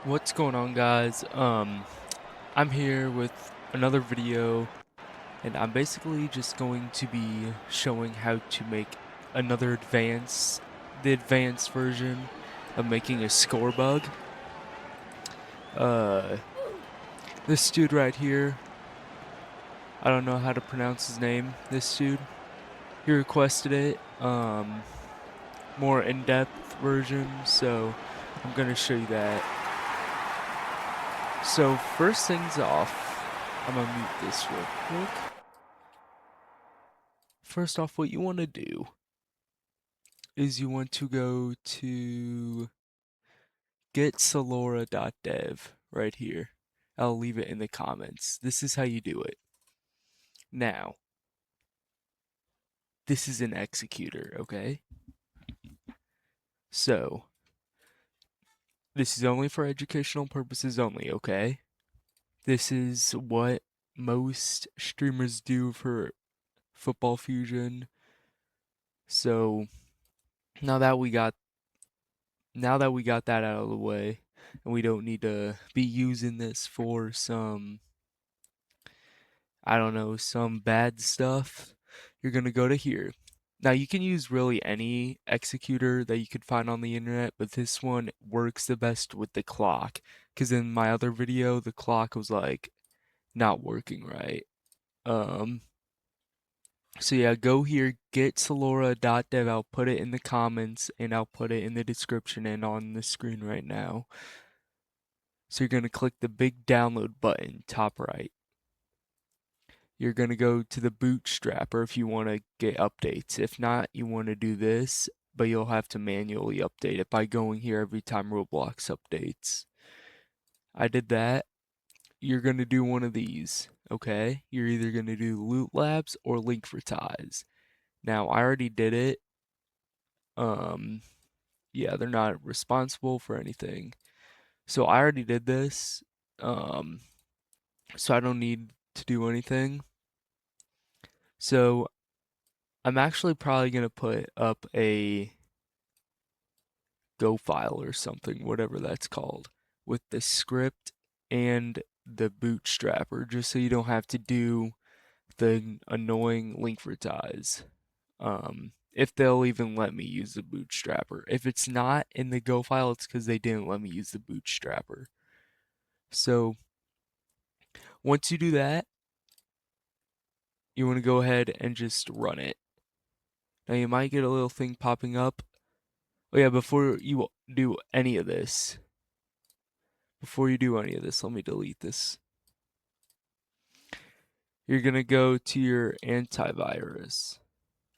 What's going on, guys? I'm here with another video, and I'm basically just going to be showing how to make another the advanced version of making a score bug. Uh, this dude right here, I don't know how to pronounce his name. This dude, he requested it, more in-depth version, so I'm gonna show you that. So first things off, I'm gonna mute this real quick. First off, what you want to do is you want to go to getsolora.dev right here. I'll leave it in the comments. This is how you do it. Now, this is an executor, okay? So, this is only for educational purposes only, okay? This is what most streamers do for Football Fusion. So, now that we got that out of the way, and we don't need to be using this for some, I don't know, some bad stuff, you're gonna go to here. Now you can use really any executor that you could find on the internet, but this one works the best with the clock. Because in my other video, the clock was like not working right. Um, so yeah, go here, getsolora.dev. I'll put it in the comments and I'll put it in the description and on the screen right now. So you're gonna click the big download button, top right. You're going to go to the Bootstrapper if you want to get updates. If not, you want to do this, but you'll have to manually update it by going here every time Roblox updates. I did that. You're going to do one of these, okay? You're either going to do Loot Labs or Linkvertise. Now, I already did it. Um, yeah, they're not responsible for anything. So I already did this. Um, so I don't need to do anything. So I'm actually probably going to put up a Go file or something, whatever that's called, with the script and the bootstrapper, just so you don't have to do the annoying linkvertise. If they'll even let me use the bootstrapper. If it's not in the Go file, it's because they didn't let me use the bootstrapper. So once you do that, you want to go ahead and just run it. Now you might get a little thing popping up. Oh yeah, before you do any of this, let me delete this. You're going to go to your antivirus.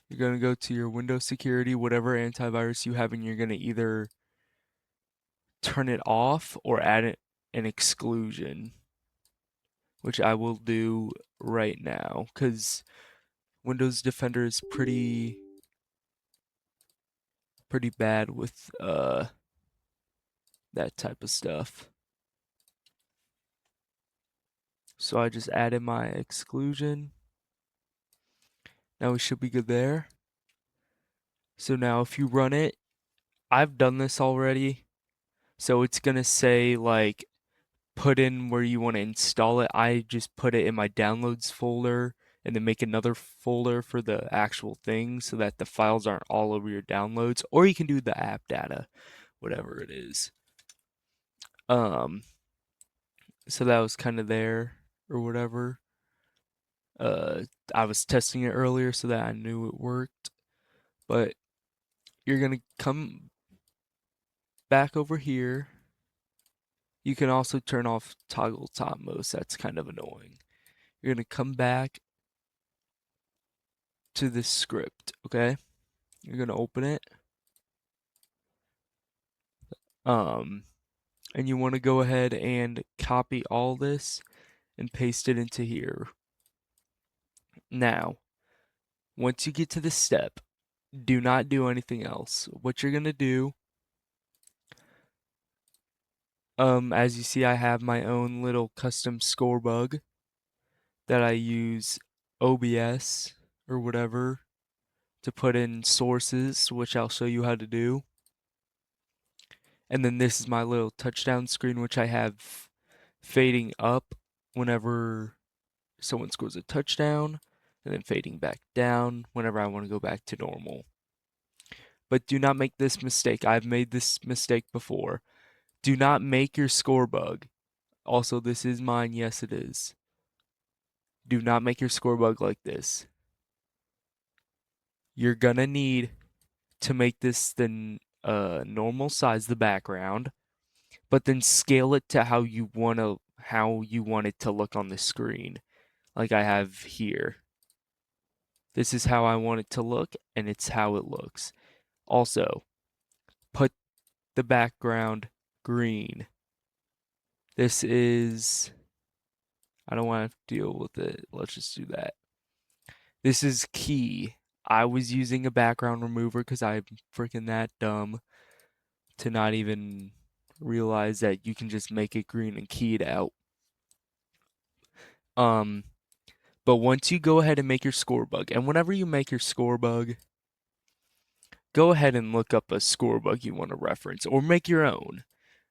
You're going to go to your Windows security, whatever antivirus you have, and you're going to either turn it off or add an exclusion, which I will do right now because Windows Defender is pretty bad with that type of stuff. So I just added my exclusion. Now we should be good there. So now if you run it, I've done this already. So it's gonna say like put in where you want to install it. I just put it in my downloads folder and then make another folder for the actual thing so that the files aren't all over your downloads. Or you can do the app data, whatever it is. Um, so that was kind of there or whatever. I was testing it earlier so that I knew it worked. But you're gonna come back over here. You can also turn off toggle topmost. That's kind of annoying. You're gonna come back to this script, okay? You're gonna open it. Um, and you want to go ahead and copy all this and paste it into here. Now, once you get to this step, do not do anything else. What you're gonna do, as you see, I have my own little custom score bug that I use OBS or whatever to put in sources, which I'll show you how to do. And then this is my little touchdown screen, which I have fading up whenever someone scores a touchdown, and then fading back down whenever I want to go back to normal. But do not make this mistake. I've made this mistake before. Do not make your score bug. Also, this is mine. Yes, it is. Do not make your score bug like this. You're gonna need to make this the normal size, the background, but then scale it to how you want it to look on the screen, like I have here. This is how I want it to look, and it's how it looks. Also, put the background green. This is, I don't want to deal with it. Let's just do that. This is key. I was using a background remover because I'm freaking that dumb to not even realize that you can just make it green and key it out. Um, but once you go ahead and make your score bug, and whenever you make your score bug, go ahead and look up a score bug you want to reference or make your own.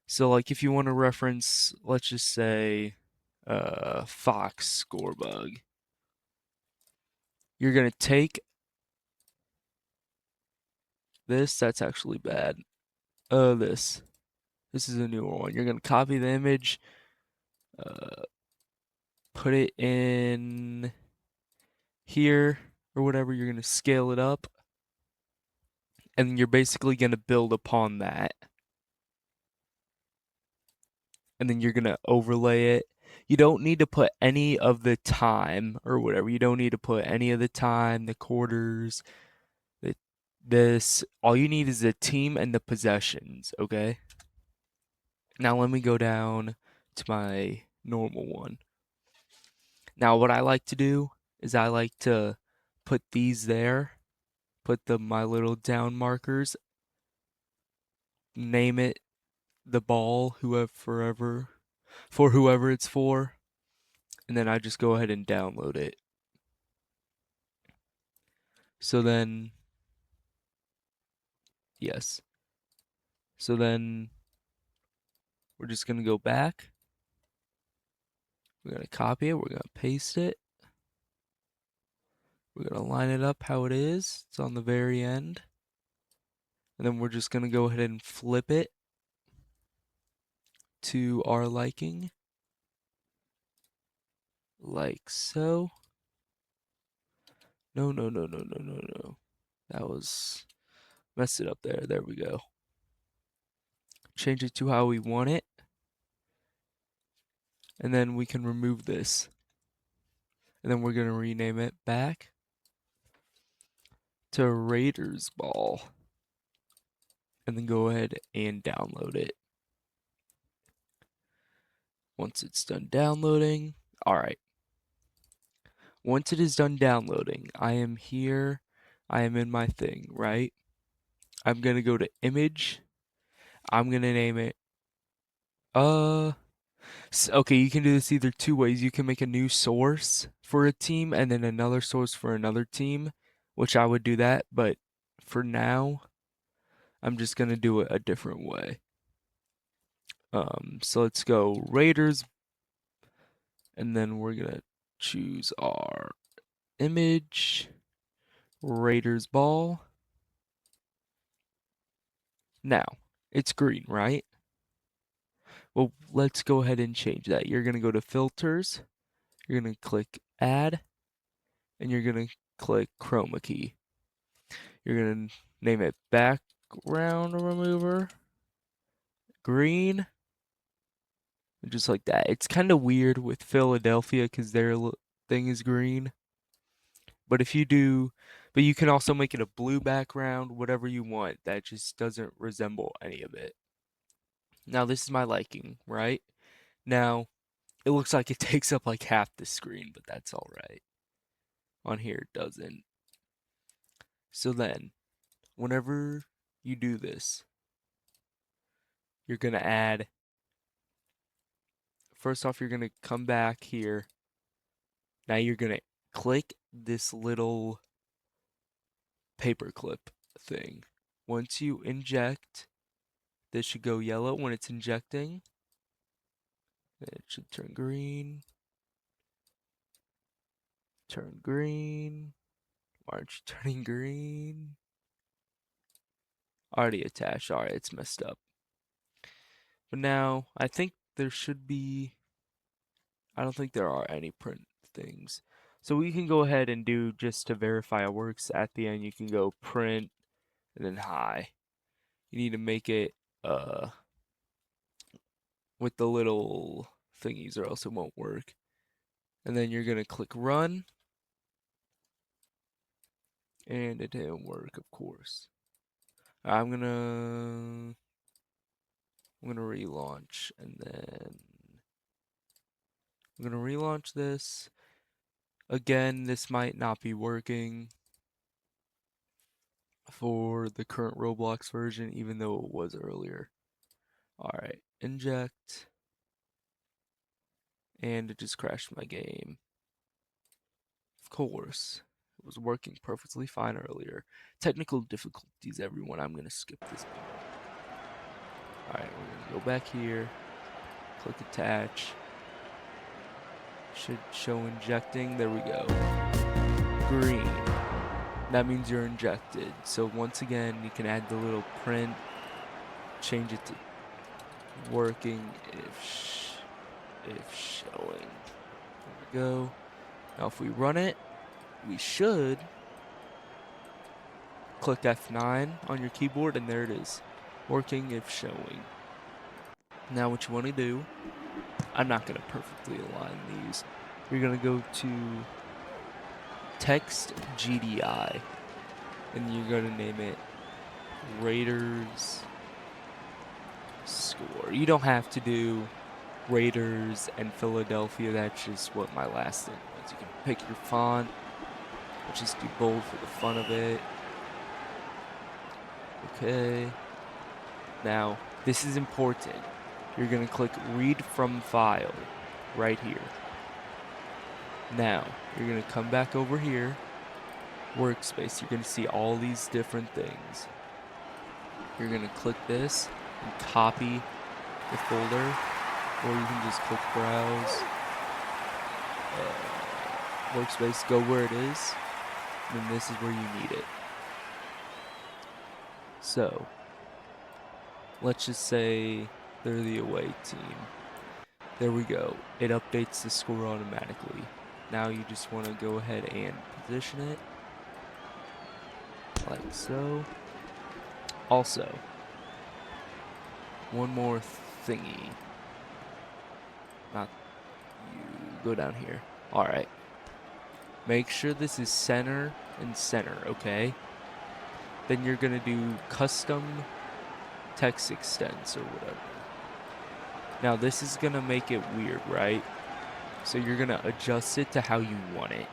So like if you want to reference, let's just say Fox score bug, you're gonna take this, that's actually bad. This. This is a newer one. You're gonna copy the image, uh, put it in here or whatever. You're gonna scale it up, and you're basically gonna build upon that. And then you're gonna overlay it. You don't need to put any of the time or whatever. You don't need to put any of the time, the quarters, the this. All you need is the team and the possessions, okay? Now let me go down to my normal one. Now what I like to do is I like to put these there, put my little down markers, name it the ball, whoever it's for, and then I just go ahead and download it. So then, yes. So then we're just gonna go back. We're gonna copy it. We're gonna paste it. We're gonna line it up how it is. It's on the very end. And then we're just gonna go ahead and flip it to our liking, like so. No, no, no, no, no, no, no. That was, messed it up there. There we go. Change it to how we want it. And then we can remove this. And then we're going to rename it back to Raiders Ball. And then go ahead and download it. Once it's done downloading, all right. Once it is done downloading, I am here. I am in my thing, right? I'm going to go to image. I'm going to name it, okay, you can do this either two ways. You can make a new source for a team and then another source for another team, which I would do that, but for now, I'm just gonna do it a different way. So let's go Raiders, and then we're gonna choose our image, Raiders ball. Now, it's green, right? Well, let's go ahead and change that. You're gonna go to filters, you're gonna click add, and you're gonna click chroma key. You're gonna name it background remover, green, just like that. It's kind of weird with Philadelphia because their thing is green. But if you do, but you can also make it a blue background, whatever you want. That just doesn't resemble any of it. Now this is my liking, right? Now it looks like it takes up like half the screen, but that's all right. On here it doesn't. So then, whenever you do this, you're gonna add. First off, you're gonna come back here. Now you're gonna click this little paperclip thing. Once you inject This should go yellow when it's injecting. It should turn green. Turn green. Why aren't you turning green? Already attached. Alright, it's messed up. But now, I think there should be... I don't think there are any print things. So we can go ahead and do, just to verify it works, at the end you can go print and then hi. You need to make it with the little thingies or else it won't work. And then you're going to click run. And it didn't work, of course. I'm gonna relaunch, and then I'm gonna relaunch this. Again, this might not be working for the current Roblox version, even though it was earlier. Alright, inject. And it just crashed my game. Of course. It was working perfectly fine earlier. Technical difficulties, everyone. I'm gonna skip this part. Alright, we're gonna go back here. Click attach. Should show injecting. There we go. Green. That means you're injected. So once again, you can add the little print. Change it to working if showing. There we go. Now if we run it, we should click F9 on your keyboard, and there it is. Working if showing. Now what you want to do, I'm not going to perfectly align these. You're going to go to text GDI, and you're going to name it Raiders Score. You don't have to do Raiders and Philadelphia. That's just what my last thing was. You can pick your font. I'll just do bold for the fun of it. Okay. Now, this is important. You're going to click read from file right here. Now, you're going to come back over here, workspace. You're going to see all these different things. You're going to click this and copy the folder, or you can just click browse, workspace, go where it is, and then this is where you need it. So, let's just say they're the away team. There we go. It updates the score automatically. Now you just want to go ahead and position it like so. Also, one more thingy. Not you. Go down here. Alright. Make sure this is center and center, okay? Then you're going to do custom text extents or whatever. Now this is going to make it weird, right? So you're going to adjust it to how you want it.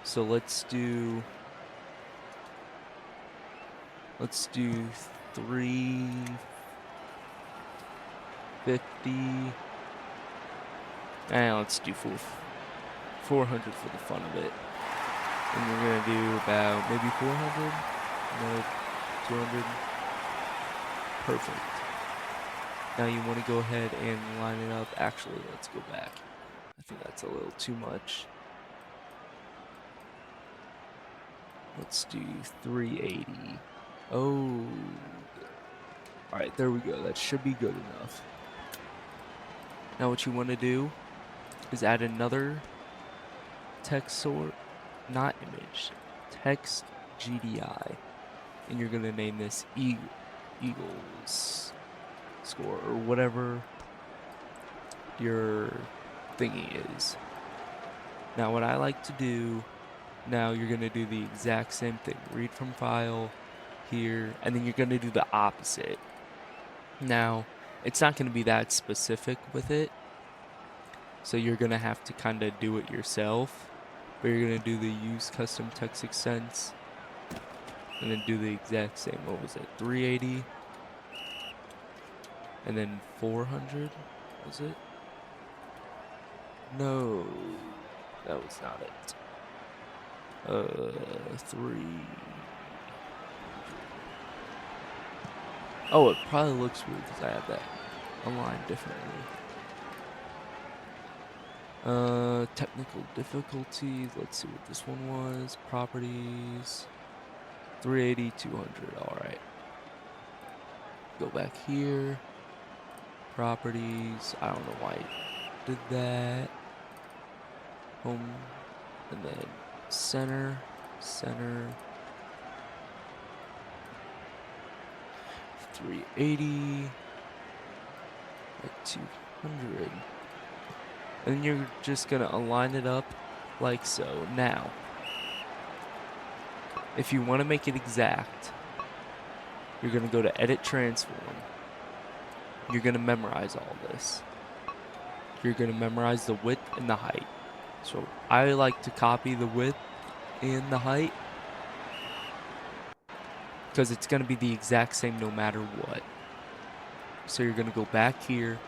So let's do 350. And let's do 400 for the fun of it. And we're going to do about maybe 400, no, 200. Perfect. Now you want to go ahead and line it up. Actually, let's go back. I think that's a little too much. Let's do 380. Oh. Alright, there we go. That should be good enough. Now what you want to do is add another text sort, not image, text GDI. And you're going to name this Eagles Score, or whatever your thingy is. Now what I like to do, now you're going to do the exact same thing. Read from file here, and then you're going to do the opposite. Now, it's not going to be that specific with it, so you're going to have to kind of do it yourself. But you're going to do the use custom text extents, and then do the exact same. What was it? 380. And then 400, was it? No, that was not it. 3. Oh, it probably looks weird because I have that aligned differently. Technical difficulties. Let's see what this one was. Properties. 380, 200. All right. Go back here. Properties. I don't know why I did that. Home. And then center. Center. 380. Like 200. And you're just gonna align it up like so. Now, if you want to make it exact, you're gonna go to Edit Transform. You're gonna memorize all this. You're gonna memorize the width and the height. So I like to copy the width and the height because it's gonna be the exact same no matter what. So you're gonna go back here,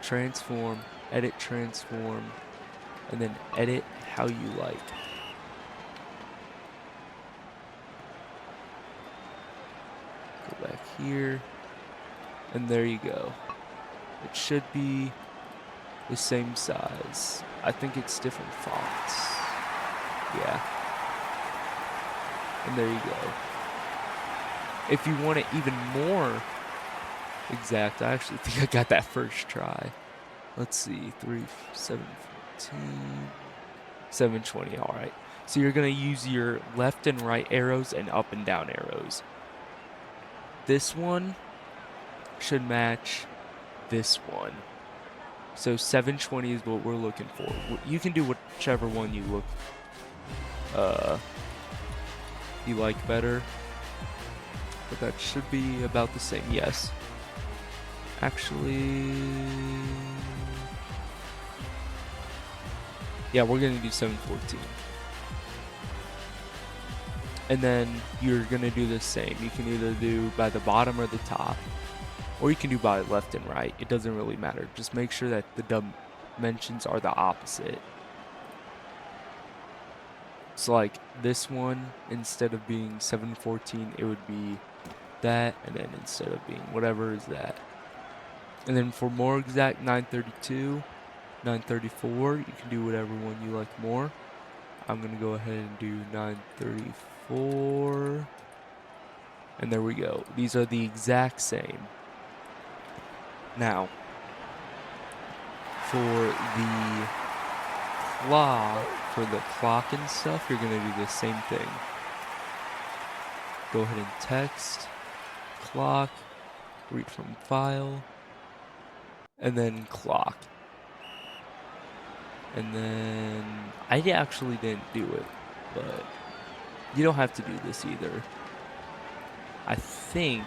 transform, edit transform, and then edit how you like. Go back here, and there you go. It should be the same size. I think it's different fonts. Yeah. And there you go. If you want it even more exact, I actually think I got that first try. Let's see, 714, 720, all right. So you're gonna use your left and right arrows and up and down arrows. This one should match this one. So 720 is what we're looking for. You can do whichever one you like better, but that should be about the same. Yes. Actually, yeah, we're gonna do 714. And then you're gonna do the same. You can either do by the bottom or the top, or you can do by left and right. It doesn't really matter. Just make sure that the dimensions are the opposite. So like this one, instead of being 714, it would be that, and then instead of being whatever is that. And then for more exact, 932, 934, you can do whatever one you like more. I'm gonna go ahead and do 934. And there we go. These are the exact same. Now, for the clock and stuff, you're gonna do the same thing. Go ahead and text, clock, read from file, and then clock. And then I actually didn't do it, but you don't have to do this either. I think,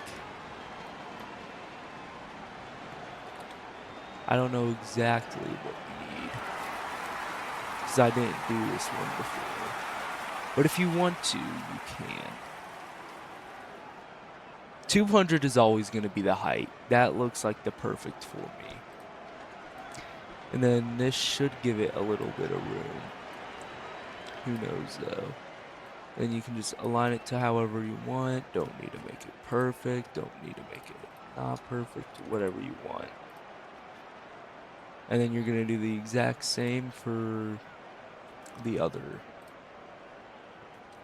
I don't know exactly what we need, because I didn't do this one before. But if you want to, you can. 200 is always going to be the height. That looks like the perfect for me. And then this should give it a little bit of room. Who knows though. Then you can just align it to however you want. Don't need to make it perfect. Don't need to make it not perfect. Whatever you want. And then you're going to do the exact same for the other.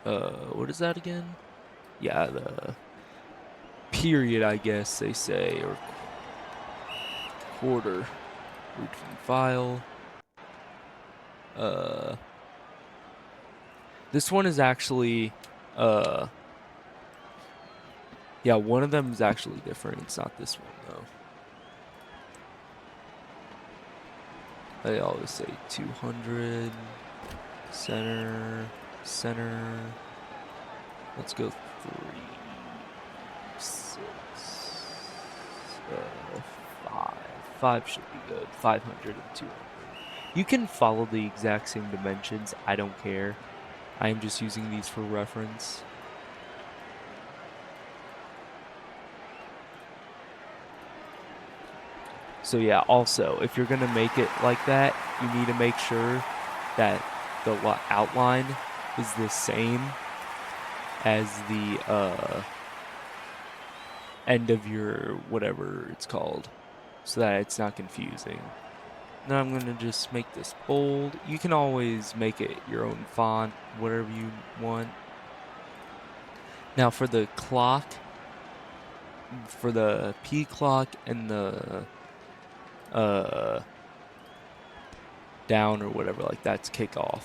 What is that again? Yeah, the period, I guess they say, or quarter. Read from file. This one is actually, yeah, one of them is actually different. It's not this one though. They always say 200, center, center. Let's go 3, 6, 5. 5 should be good. 500 and 200. You can follow the exact same dimensions. I don't care. I am just using these for reference. So yeah, also, if you're going to make it like that, you need to make sure that the outline is the same as the end of your whatever it's called, so that it's not confusing. Now I'm gonna just make this bold. You can always make it your own font, whatever you want. Now for the clock, for the P clock and the down or whatever, like that's kickoff.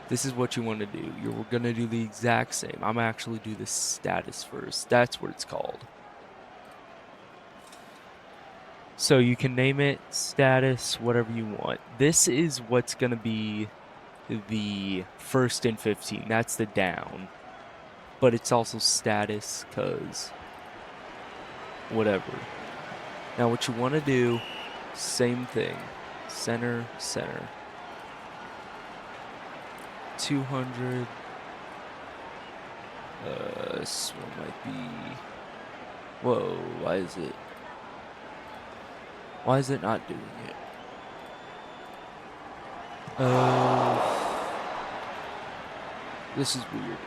This is what you want to do. You're gonna do the exact same. I'm gonna actually do the status first. That's what it's called. So you can name it status, whatever you want. This is what's gonna be the 1st and 15. That's the down. But it's also status, cause whatever. Now what you want to do, same thing. Center, center. 200. This one might be. Whoa, why is it? Why is it not doing it? This is weird.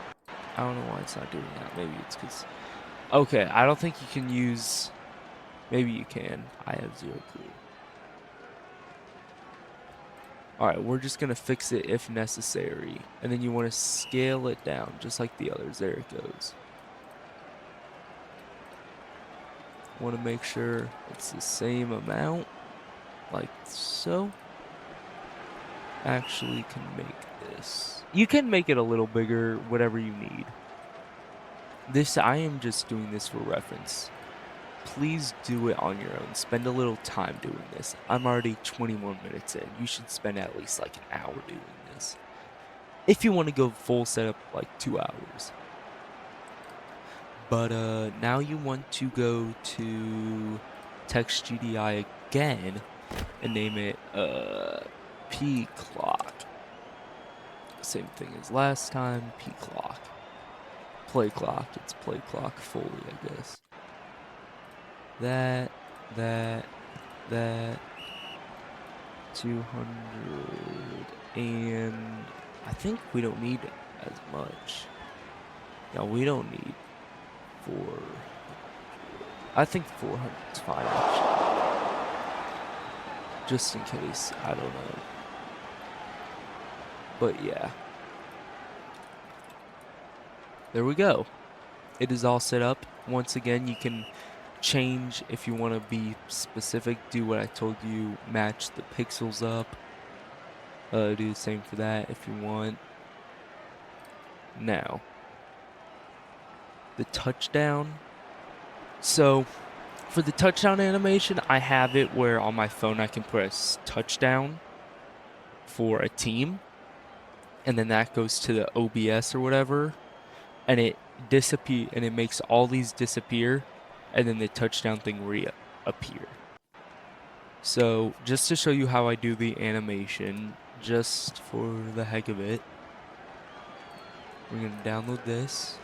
I don't know why it's not doing that. Maybe it's because. Okay, I don't think you can use. Maybe you can. I have zero clue. Alright, we're just going to fix it if necessary. And then you want to scale it down, just like the others. There it goes. Want to make sure it's the same amount, like so. Actually can make this. You can make it a little bigger, whatever you need. This, I am just doing this for reference. Please do it on your own. Spend a little time doing this. I'm already 21 minutes in. You should spend at least like an hour doing this. If you want to go full setup, like 2 hours. But now you want to go to text GDI again and name it P clock. Same thing as last time, P clock. Play clock, it's play clock fully, I guess. That 200, and I think we don't need as much. No, we don't need 400. I think 400 is fine, actually. Just in case, I don't know. But yeah. There we go. It is all set up. Once again, you can change if you want to be specific. Do what I told you. Match the pixels up. Do the same for that if you want. Now, the touchdown. So, for the touchdown animation, I have it where on my phone I can press touchdown for a team. And then that goes to the OBS or whatever. And it makes all these disappear. And then the touchdown thing reappear. So, just to show you how I do the animation, just for the heck of it, we're going to download this.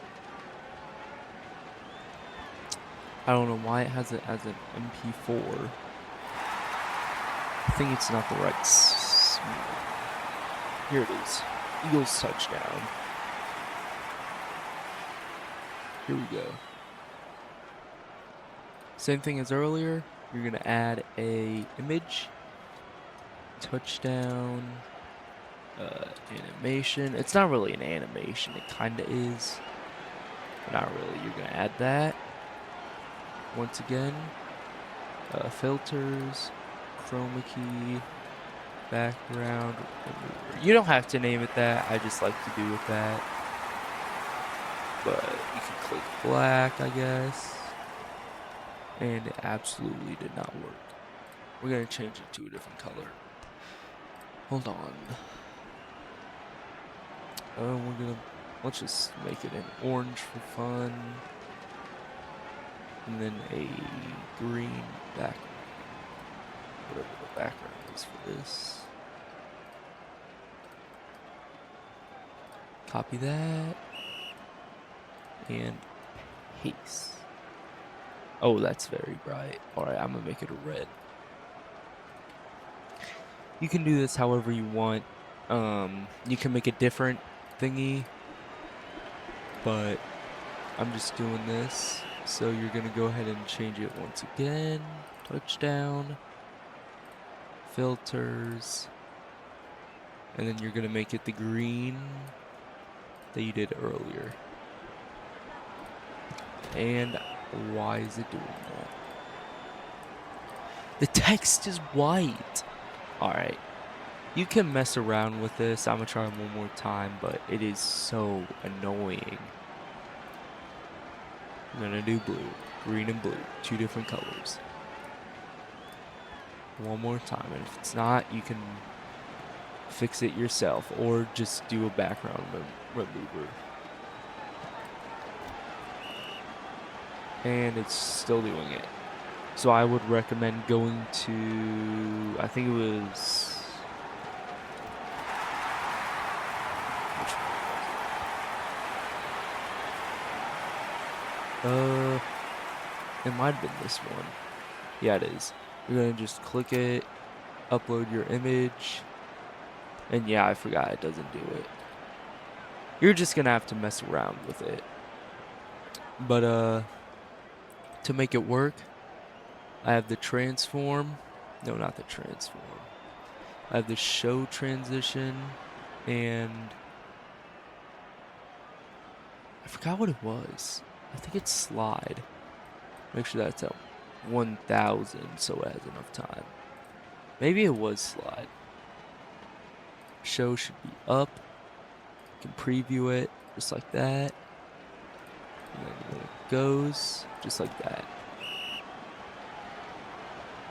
I don't know why it has it as an MP4. I think it's not the right. Here it is. Eagles touchdown. Here we go. Same thing as earlier. You're gonna add a image. Touchdown. Animation. It's not really an animation. It kinda is. But not really. You're gonna add that. Once again. Filters. Chroma key. Background. You don't have to name it that. I just like to do it that. But you can click black, I guess. And it absolutely did not work. We're going to change it to a different color. Hold on. Let's just make it an orange for fun. And then a green background. Whatever the background is for this. Copy that. And paste. Oh, that's very bright. Alright, I'm gonna make it a red. You can do this however you want. You can make a different thingy. But I'm just doing this. So you're gonna go ahead and change it once again. Touchdown. Filters. And then you're gonna make it the green that you did earlier. And why is it doing that? The text is white. Alright. You can mess around with this. I'm gonna try it one more time, but it is so annoying. I'm gonna do blue. Green and blue. 2 different colors. One more time. And if it's not, you can fix it yourself or just do a background remover. And it's still doing it. So I would recommend going to, I think it was, it might have been this one. Yeah, it is. You're gonna just click it, upload your image, and yeah, I forgot it doesn't do it. You're just gonna have to mess around with it. But to make it work, I have the transform. No, not the transform. I have the show transition, and I forgot what it was. I think it's slide. Make sure that's at 1000 so it has enough time. Maybe it was slide. Show should be up. You can preview it just like that. And then when it goes, just like that.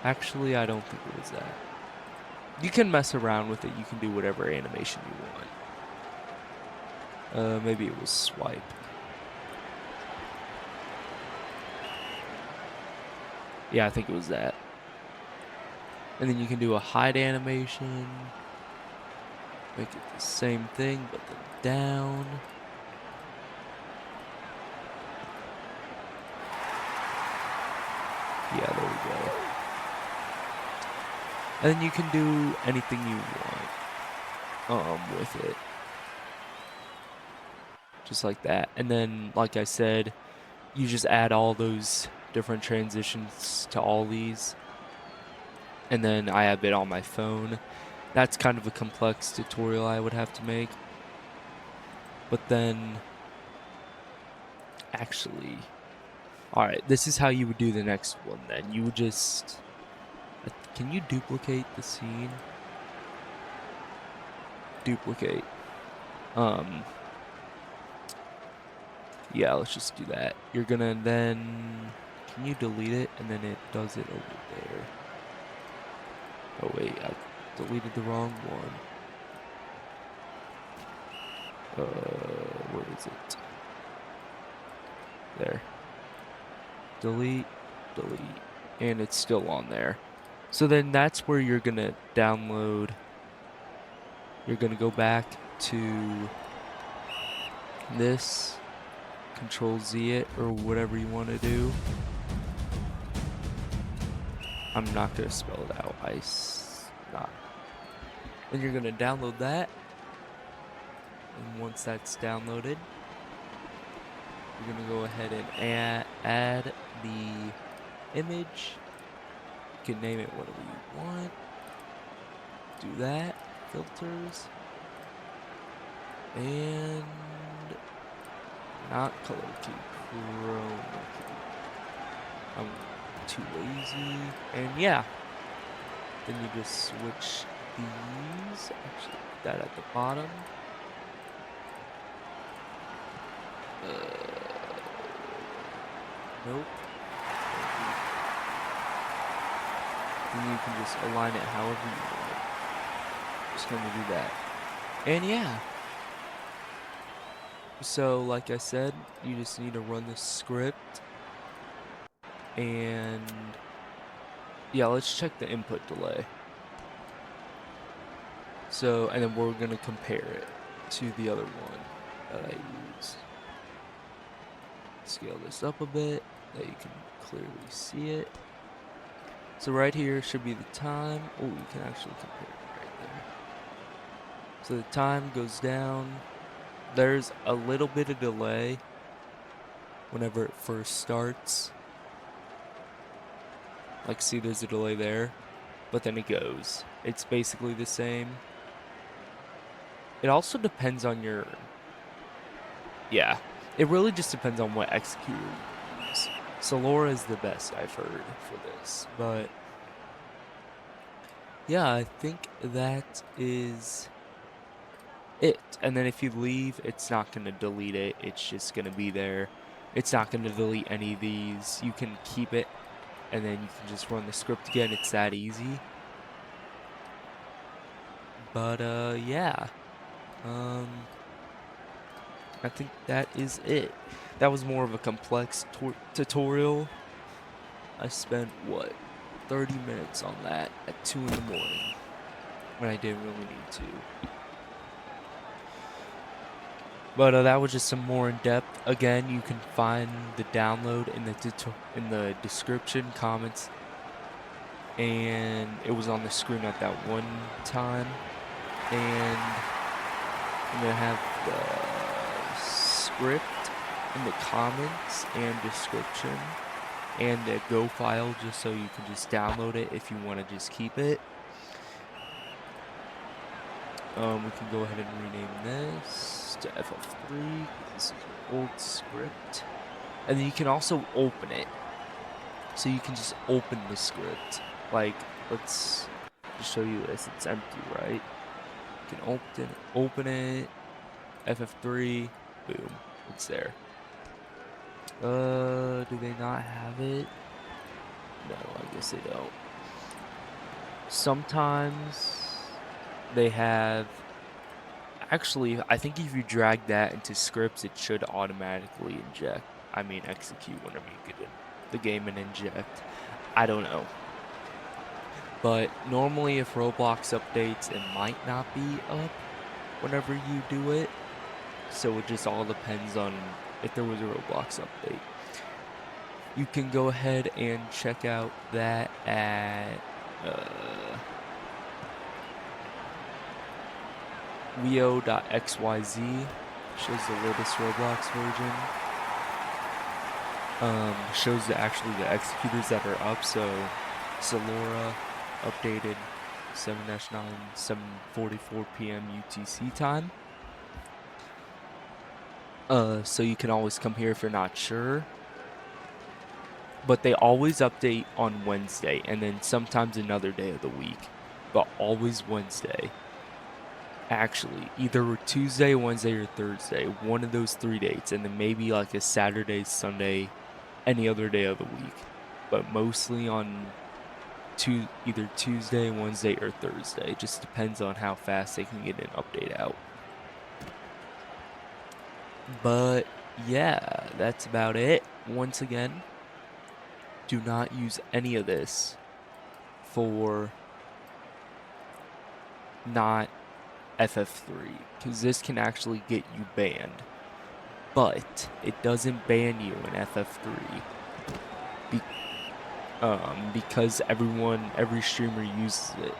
Actually, I don't think it was that. You can mess around with it. You can do whatever animation you want. Maybe it was swipe. Yeah, I think it was that. And then you can do a hide animation. Make it the same thing, but then down. Yeah, there we go. And then you can do anything you want with it. Just like that. And then, like I said, you just add all those different transitions to all these. And then I have it on my phone. That's kind of a complex tutorial I would have to make. But then, actually, alright, this is how you would do the next one then. You would just, can you duplicate the scene? Duplicate. Yeah, let's just do that. You're gonna then, can you delete it? And then it does it over there. Oh wait, I deleted the wrong one. Where is it? There. Delete, delete, and it's still on there. So then that's where you're gonna download. You're gonna go back to this, Control Z it, or whatever you want to do. I'm not gonna spell it out. Then you're gonna download that, and once that's downloaded, you're gonna go ahead and add the image. You can name it whatever you want. Do that. Filters. And not color key. Chroma key. I'm too lazy. And yeah. Then you just switch these. Actually, put that at the bottom. Nope. Then you can just align it however you want. Just gonna do that. And yeah. So like I said, you just need to run the script. And yeah, let's check the input delay. So, and then we're gonna compare it to the other one that I used. Scale this up a bit, that you can clearly see it. So right here should be the time. Oh, you can actually compare it right there. So the time goes down. There's a little bit of delay. whenever it first starts. Like, see, there's a delay there, but then it goes. It's basically the same. It also depends on your, yeah, it really just depends on what executor you use. Solora is the best I've heard for this, but yeah, I think that is it. And then if you leave, it's not going to delete it. It's just going to be there. It's not going to delete any of these. You can keep it, and then you can just run the script again. It's that easy. But yeah. I think that is it. That was more of a complex tutorial. I spent what, 30 minutes on that at 2 in the morning when I didn't really need to. But that was just some more in depth. Again, you can find the download in the description, comments, and it was on the screen at that one time. And I'm gonna have the script in the comments and description, and a Go file just so you can just download it if you want to just keep it. We can go ahead and rename this to FF3. This is an old script. And then you can also open it. So you can just open the script. Like, let's just show you this. It's empty, right? You can open it, FF3, boom, it's there. Do they not have it? No, I guess they don't. Sometimes they have, actually, I think if you drag that into scripts, it should automatically execute whenever you get in the game and inject. I don't know. But normally if Roblox updates, it might not be up whenever you do it. So it just all depends on if there was a Roblox update. You can go ahead and check out that at Weo.xyz. Shows the latest Roblox version. Shows actually the executors that are up. So Solora updated 7-9, 7:44 p.m. UTC time. So you can always come here if you're not sure. But they always update on Wednesday and then sometimes another day of the week. But always Wednesday. Actually, either Tuesday, Wednesday, or Thursday. One of those 3 dates. And then maybe like a Saturday, Sunday, any other day of the week. But mostly on either Tuesday, Wednesday, or Thursday. It just depends on how fast they can get an update out. But yeah, that's about it. Once again, do not use any of this for not FF3, because this can actually get you banned. But it doesn't ban you in FF3 because every streamer uses it.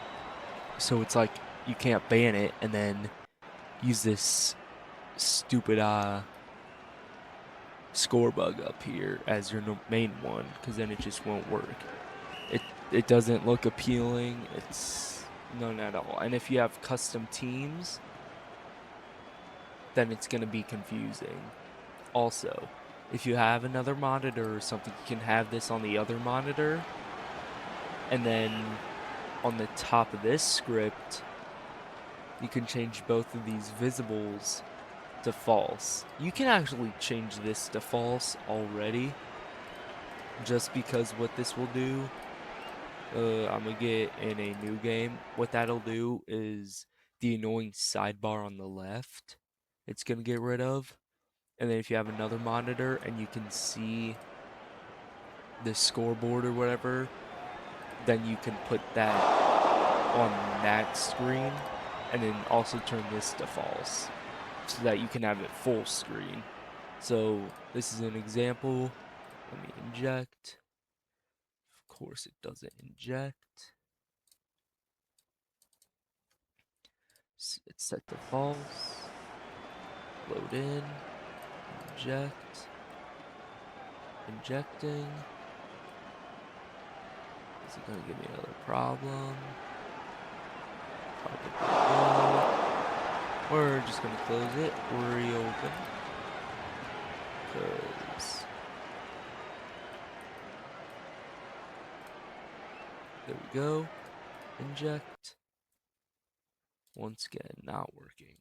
So it's like you can't ban it and then use this stupid Scorebug up here as your main one, because then it just won't work. It doesn't look appealing. It's none at all. And if you have custom teams, then it's going to be confusing. Also, if you have another monitor or something, you can have this on the other monitor, and then on the top of this script, you can change both of these visibles to false. You can actually change this to false already, just because what this will do, I'm gonna get in a new game. What that'll do is the annoying sidebar on the left, it's gonna get rid of. And then if you have another monitor and you can see the scoreboard or whatever, then you can put that on that screen and then also turn this to false so that you can have it full screen. So this is an example. Let me inject. Of course it doesn't inject. It's set to false. Load in. Inject. injecting. Is it gonna give me another problem? Probably not. We're just gonna close it, reopen. Cause there we go. Inject. Once again, not working.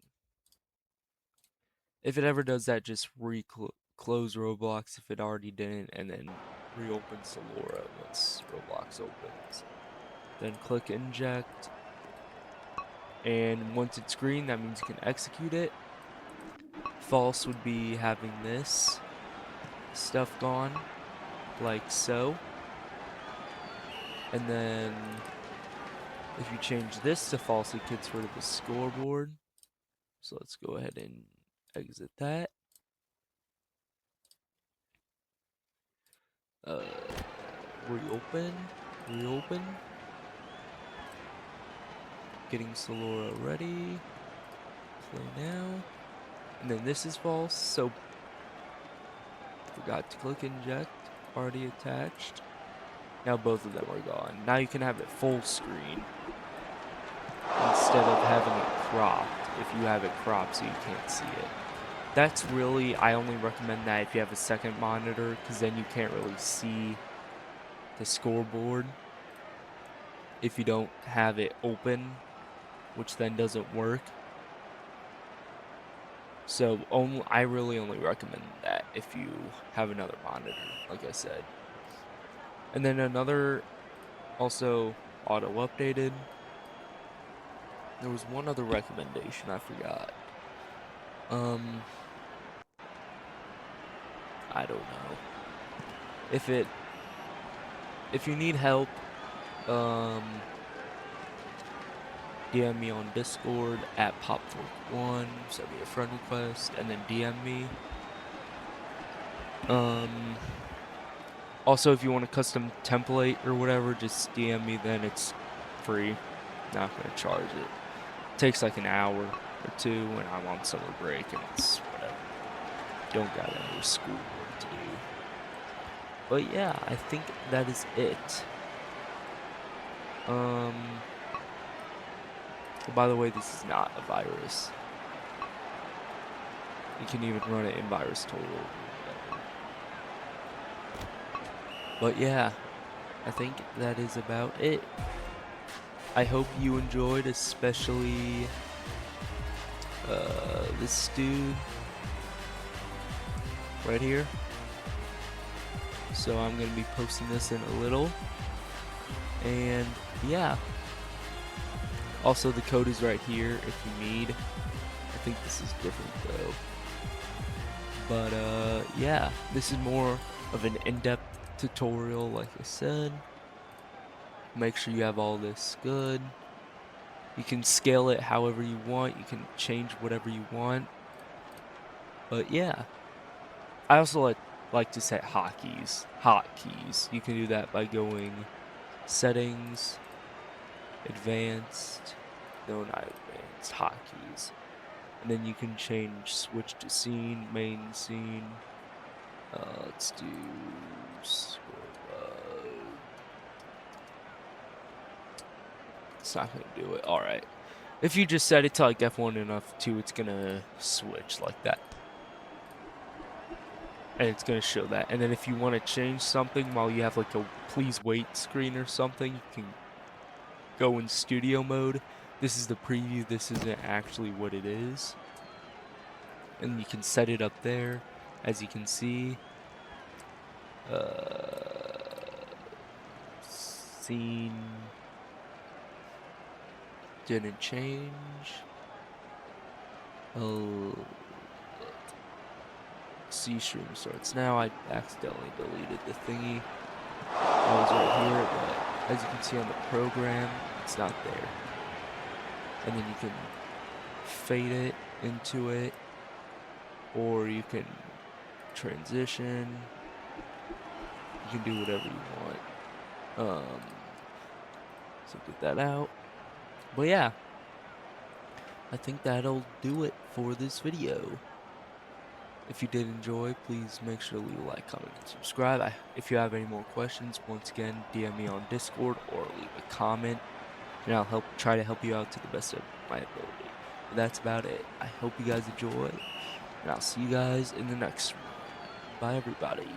If it ever does that, just close Roblox if it already didn't, and then reopen Solora once Roblox opens. Then click inject, and once it's green, that means you can execute it. False would be having this stuff gone, like so. And then if you change this to false, it gets rid of the scoreboard. So let's go ahead and exit that. Reopen. Getting Solora ready. Play now. And then this is false, so forgot to click inject, already attached. Now both of them are gone. Now you can have it full screen instead of having it cropped. If you have it cropped so you can't see it. That's really, I only recommend that if you have a second monitor, because then you can't really see the scoreboard if you don't have it open, which then doesn't work. So I really only recommend that if you have another monitor, like I said. And then another, also auto updated. There was one other recommendation I forgot. I don't know. If you need help, DM me on Discord at Pop41, send me a friend request, and then DM me. Also, if you want a custom template or whatever, just DM me, then it's free. Not gonna charge it. Takes like an hour or two when I'm on summer break, and it's whatever. Don't got any schoolwork to do. But yeah, I think that is it. By the way, this is not a virus. You can even run it in VirusTotal. But yeah, I think that is about it. I hope you enjoyed, especially this dude right here. So I'm going to be posting this in a little. And yeah. Also, the code is right here if you need. I think this is different though. But yeah, this is more of an in-depth tutorial, like I said. Make sure you have all this good. You can scale it however you want. You can change whatever you want. But yeah. I also like to set hotkeys. You can do that by going settings, advanced, no, not advanced, hotkeys. And then you can change switch to scene, main scene. Let's do Scorebug. It's not gonna do it. Alright. If you just set it to like F1 and F2, it's gonna switch like that. And it's going to show that. And then if you want to change something while you have like a please wait screen or something, you can go in studio mode. This is the preview. This isn't actually what it is. And you can set it up there, as you can see. Scene didn't change. Oh. C stream starts now. I accidentally deleted the thingy. That was right here, but as you can see on the program, it's not there. And then you can fade it into it, or you can transition. You can do whatever you want. So get that out. But yeah, I think that'll do it for this video. If you did enjoy, please make sure to leave a like, comment, and subscribe. If you have any more questions, once again, DM me on Discord or leave a comment, and I'll try to help you out to the best of my ability. But that's about it. I hope you guys enjoy, and I'll see you guys in the next one. Bye, everybody.